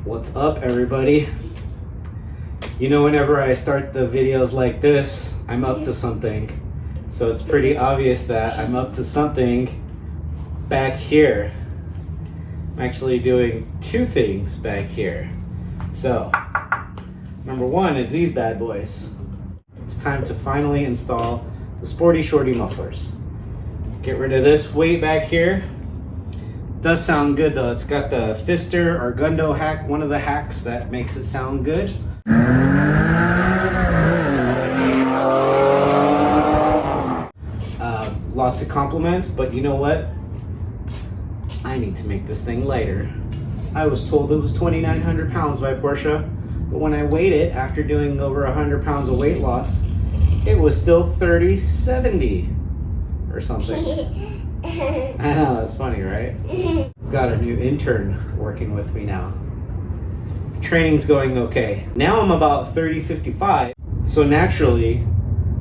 What's up, everybody? You know, whenever I start the videos like this, I'm up to something. So it's pretty obvious that I'm up to something back here. I'm actually doing two things back here. So, number one is these bad boys. It's time to finally install the Sporty Shorty mufflers. Get rid of this weight back here. Does sound good though. It's got the Fister or Gundo hack, one of the hacks that makes it sound good. Lots of compliments, but you know what? I need to make this thing lighter. I was told it was 2,900 pounds by Porsche, but when I weighed it after doing over 100 pounds of weight loss, it was still 3070 or something. I know, that's funny, right? I've got a new intern working with me now. Training's going okay. Now I'm about 3055, so naturally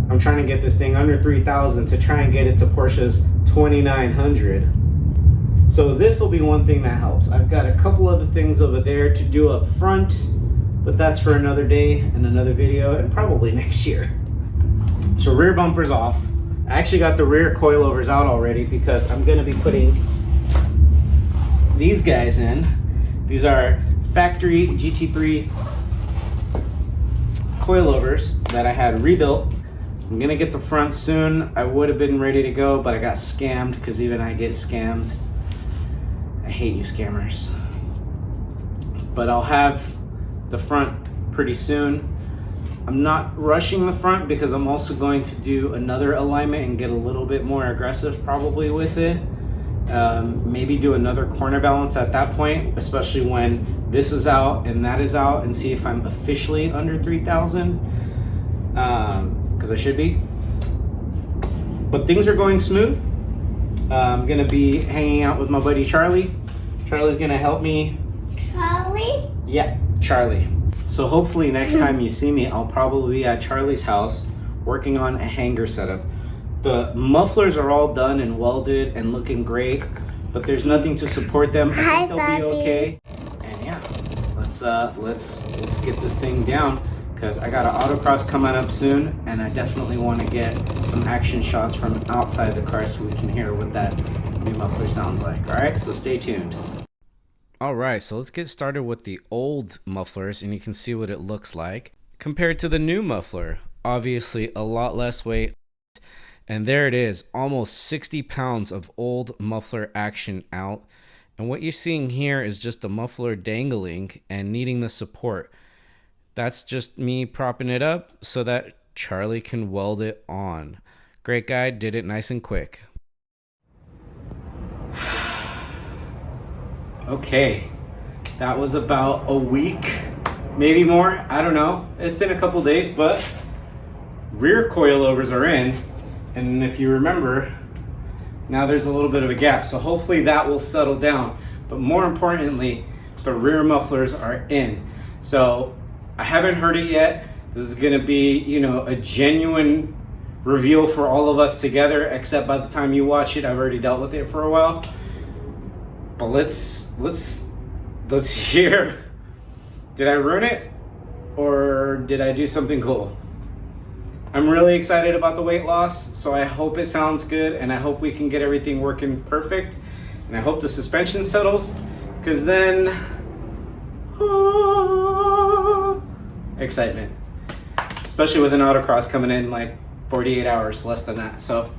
I'm trying to get this thing under 3,000 to try and get it to Porsche's 2,900. So this will be one thing that helps. I've got a couple other things over there to do up front, but that's for another day and another video and probably next year. So rear bumper's off. I actually got the rear coilovers out already because I'm going to be putting these guys in. These are factory GT3 coilovers that I had rebuilt. I'm going to get the front soon. I would have been ready to go, but I got scammed because even I get scammed. I hate you scammers. But I'll have the front pretty soon. I'm not rushing the front because I'm also going to do another alignment and get a little bit more aggressive probably with it. Maybe do another corner balance at that point, especially when this is out and that is out, and see if I'm officially under 3,000, because I should be. But things are going smooth. I'm gonna be hanging out with my buddy Charlie. Charlie's gonna help me. Charlie? Yeah, Charlie. So hopefully next time you see me, I'll probably be at Charlie's house working on a hanger setup. The mufflers are all done and welded and looking great, but there's nothing to support them. I think they'll be okay. And yeah, let's get this thing down because I got an autocross coming up soon, and I definitely want to get some action shots from outside the car so we can hear what that new muffler sounds like. All right, so stay tuned. All right, so let's get started with the old mufflers, and you can see what it looks like compared to the new muffler. Obviously a lot less weight, and there it is, almost 60 pounds of old muffler action out. And what you're seeing here is just the muffler dangling and needing the support. That's just me propping it up so that Charlie can weld it on. Great guy, did it nice and quick. Okay, that was about a week, maybe more, I don't know. It's been a couple days, but rear coilovers are in, and if you remember, now there's a little bit of a gap, so hopefully that will settle down. But more importantly, the rear mufflers are in. So I haven't heard it yet. This is gonna be, you know, a genuine reveal for all of us together, except by the time you watch it, I've already dealt with it for a while. But let's hear. Did I ruin it or did I do something cool? I'm really excited about the weight loss, so I hope it sounds good, and I hope we can get everything working perfect, and I hope the suspension settles, because then excitement, especially with an autocross coming in like 48 hours, less than that. So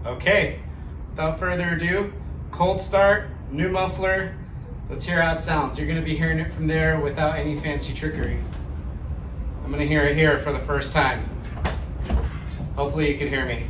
okay, without further ado, cold start, new muffler. Let's hear how it sounds. You're gonna be hearing it from there without any fancy trickery. I'm gonna hear it here for the first time. Hopefully you can hear me.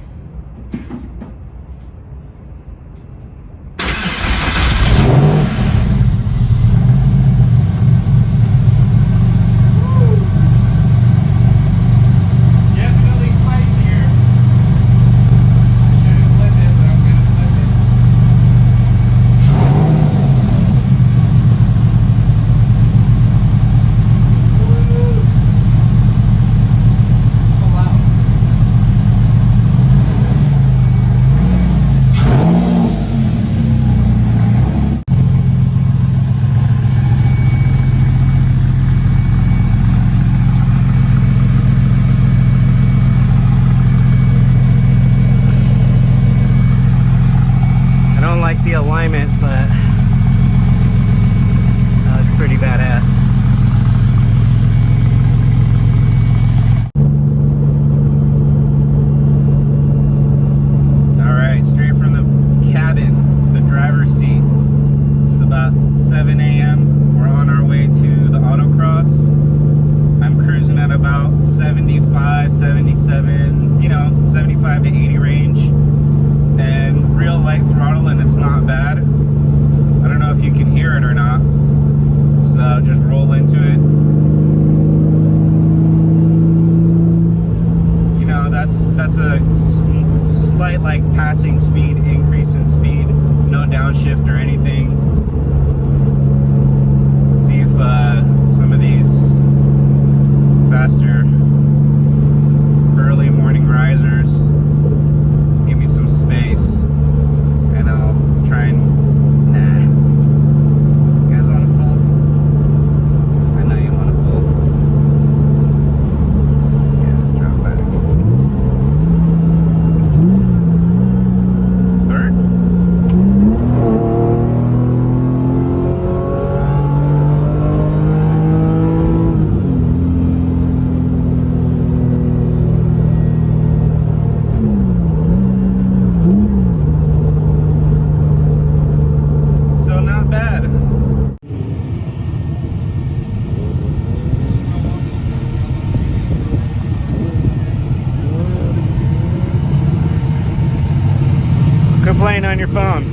11 a.m. We're on our way to the Autocross. I'm cruising at about 75, 77, 75 to 80 range. And real light throttle, and it's not bad. I don't know if you can hear it or not. So just roll into it. That's a slight passing speed, increase in speed, no downshift or anything. Let's see if some of these faster early morning risers give me some space, and I'll try and you guys want to pull? I know you want to pull. Yeah, drop back. Third. So not bad. Quit playing on your phone.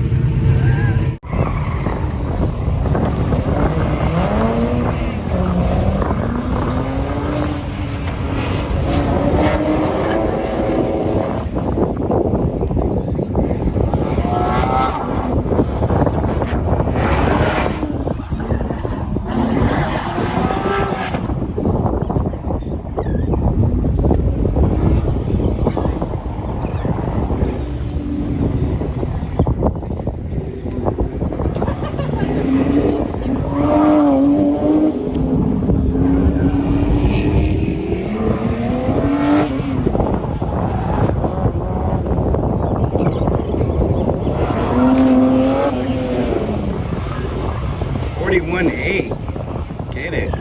Get it.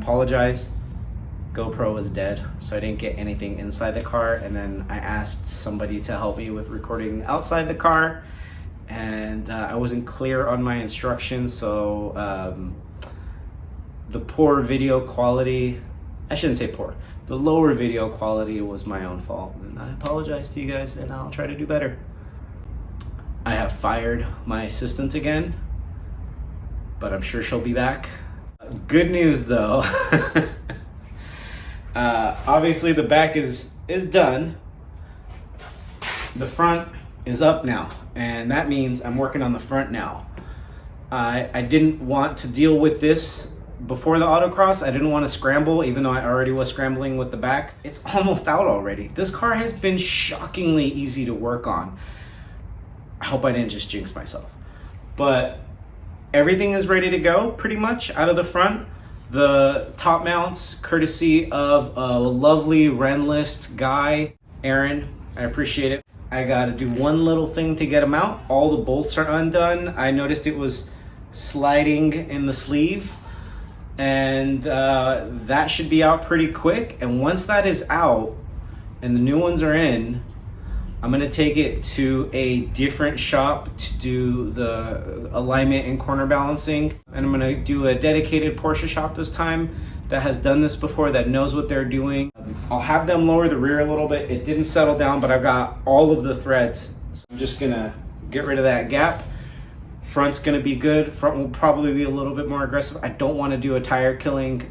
Apologize. GoPro was dead, so I didn't get anything inside the car, and then I asked somebody to help me with recording outside the car, and I wasn't clear on my instructions, so the poor video quality, I shouldn't say poor, the lower video quality was my own fault, and I apologize to you guys, and I'll try to do better. I have fired my assistant again, but I'm sure she'll be back. Good news though. Obviously the back is done. The front is up now, and that means I'm working on the front now. I didn't want to deal with this before the autocross. I didn't want to scramble, even though I already was scrambling with the back. It's almost out already. This car has been shockingly easy to work on. I hope I didn't just jinx myself. But everything is ready to go pretty much out of the front. The top mounts, courtesy of a lovely Renlist guy, Aaron. I appreciate it. I gotta do one little thing to get them out. All the bolts are undone. I noticed it was sliding in the sleeve, and that should be out pretty quick. And once that is out and the new ones are in, I'm gonna take it to a different shop to do the alignment and corner balancing. And I'm gonna do a dedicated Porsche shop this time that has done this before, that knows what they're doing. I'll have them lower the rear a little bit. It didn't settle down, but I've got all of the threads. So I'm just gonna get rid of that gap, Front's going to be good. Front will probably be a little bit more aggressive. I don't want to do a tire killing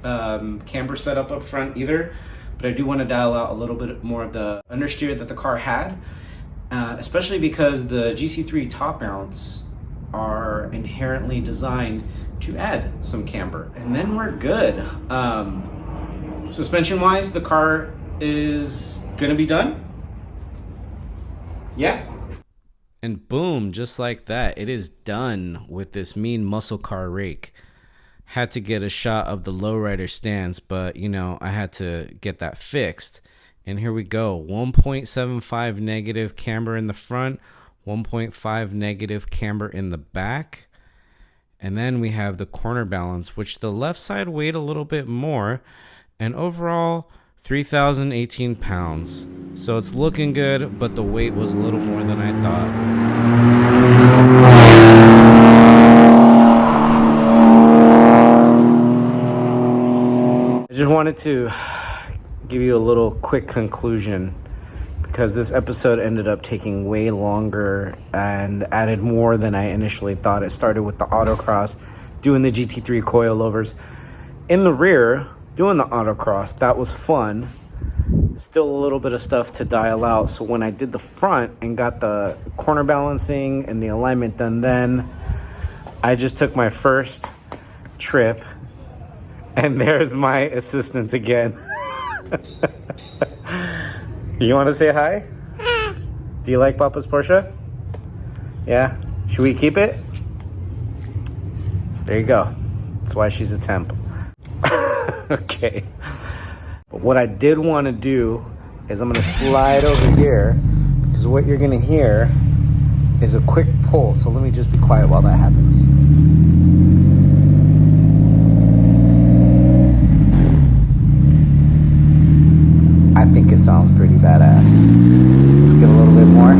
camber setup up front either, but I do want to dial out a little bit more of the understeer that the car had, especially because the GT3 top mounts are inherently designed to add some camber, and then we're good. Suspension wise, the car is gonna be done. Yeah. And boom, just like that, it is done with this mean muscle car rake. Had to get a shot of the lowrider stance, but you know, I had to get that fixed. And here we go, 1.75 negative camber in the front, 1.5 negative camber in the back. And then we have the corner balance, which the left side weighed a little bit more, and overall 3,018 pounds. So it's looking good, but the weight was a little more than I thought. I just wanted to give you a little quick conclusion, because this episode ended up taking way longer and added more than I initially thought. It started with the autocross, doing the GT3 coilovers. In the rear, doing the autocross, that was fun. Still a little bit of stuff to dial out. So when I did the front and got the corner balancing and the alignment done, then I just took my first trip, and there's my assistant again. You want to say hi? Do you like Papa's Porsche? Yeah? Should we keep it? There you go. That's why she's a temp. Okay. But what I did want to do is I'm going to slide over here, because what you're going to hear is a quick pull. So let me just be quiet while that happens. I think it sounds pretty badass. Let's get a little bit more.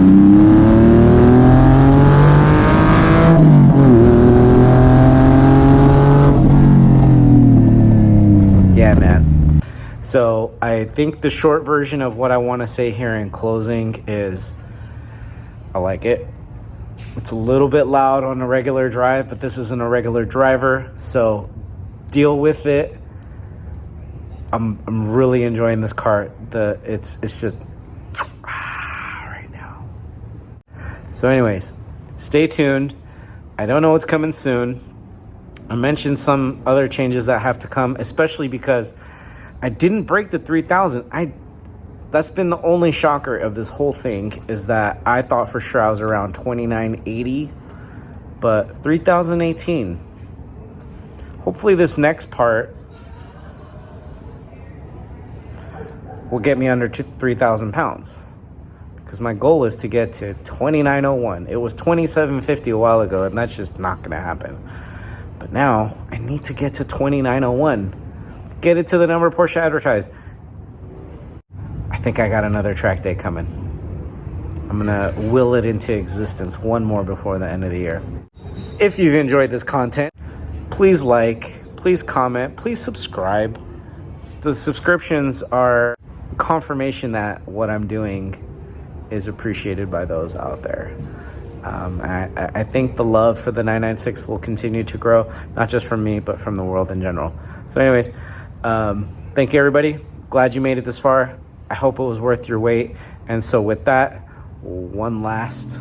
Yeah, man. So I think the short version of what I want to say here in closing is I like it. It's a little bit loud on a regular drive, but this isn't a regular driver, so deal with it. I'm really enjoying this car. It's just right now. So anyways, stay tuned. I don't know what's coming soon. I mentioned some other changes that have to come, especially because I didn't break the 3,000. That's been the only shocker of this whole thing, is that I thought for sure I was around 2980, but 3,018. Hopefully this next part will get me under 3,000 pounds, because my goal is to get to 2901. It was 2750 a while ago, and that's just not going to happen. But now I need to get to 2901. Get it to the number Porsche advertised. I think I got another track day coming. I'm going to will it into existence one more before the end of the year. If you've enjoyed this content, please like, please comment, please subscribe. The subscriptions are confirmation that what I'm doing is appreciated by those out there. I think the love for the 996 will continue to grow, not just from me, but from the world in general. So anyways, thank you, everybody. Glad you made it this far. I hope it was worth your wait. And so with that, one last